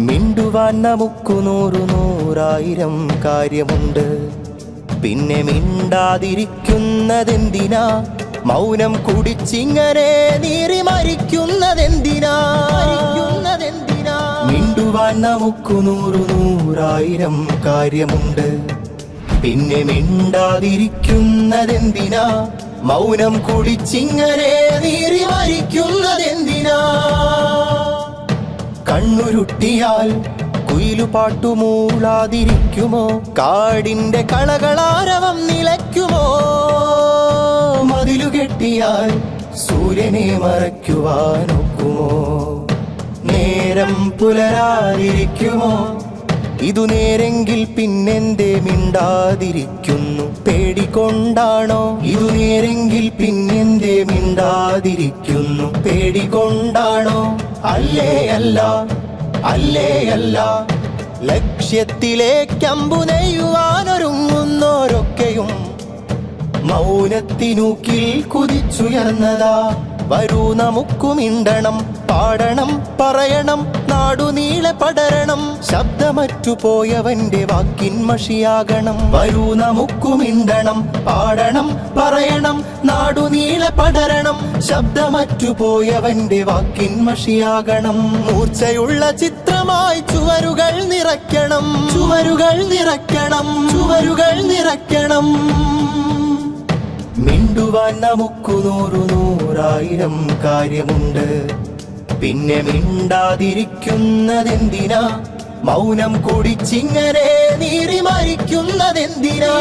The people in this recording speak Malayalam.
മിണ്ടുവാൻ നമുക്കു നൂറായിരം കാര്യമുണ്ട്. പിന്നെ മിണ്ടാതിരിക്കുന്നതെന്തിനാ? മൗനം കുടിച്ചിങ്ങനെ നീറി മരിക്കുന്നതെന്തിനാ? മിണ്ടുവാൻ നമുക്കു നൂറായിരം കാര്യമുണ്ട്. പിന്നെ മിണ്ടാതിരിക്കുന്നതെന്തിനാ? മൗനം കുടിച്ചിങ്ങനെ നീറി മരിക്കുന്നതെന്തിനാ? കണ്ണുരുട്ടിയാൽ കുയിലുപാട്ടുമൂളാതിരിക്കുമോ? കാടിന്റെ കളകളാരവം നിലയ്ക്കുമോ? മതിലുകെട്ടിയാൽ സൂര്യനെ മറയ്ക്കുവാനൊക്കുമോ? നേരം പുലരാതിരിക്കുമോ? ഇതു നേരെങ്കിൽ പിന്നെന്തേ മിണ്ടാതിരിക്കുന്നു? പേടികൊണ്ടാണോ? ഇതു നേരെങ്കിൽ പിന്നെന്തേ മിണ്ടാതിരിക്കുന്നു? പേടികൊണ്ടാണോ? അല്ലേ അല്ല, അല്ലേ അല്ല. ലക്ഷ്യത്തിലേക്കമ്പു നെയ്യുവാനൊരുങ്ങുന്നോരൊക്കെയും മൗനത്തിനൂക്കിൽ കുതിച്ചുയർന്നതാ. വരൂ നമുക്കു മിണ്ടണം, പാടണം, പറയണം, നാടുനീളെ പടരണം. ശബ്ദമറ്റുപോയവന്റെ വാക്കിൻ മഷിയാകണം. വരൂ നമുക്കു മിണ്ടണം, പാടണം, പറയണം, നാടുനീളെ പടരണം. ശബ്ദമറ്റുപോയവന്റെ വാക്കിൻ മഷിയാകണം. മൂർച്ചയുള്ള ചിത്രമായി ചുവരുകൾ നിറയ്ക്കണം, ചുവരുകൾ നിറയ്ക്കണം, ചുവരുകൾ നിറയ്ക്കണം. മിണ്ടുവാൻ നമുക്കു നൂറായിരം കാര്യമുണ്ട്. പിന്നെ മിണ്ടാതിരിക്കുന്നതെന്തിനാ? മൗനം കുടിച്ചിങ്ങനെ നീറി മരിക്കുന്നതെന്തിനാ?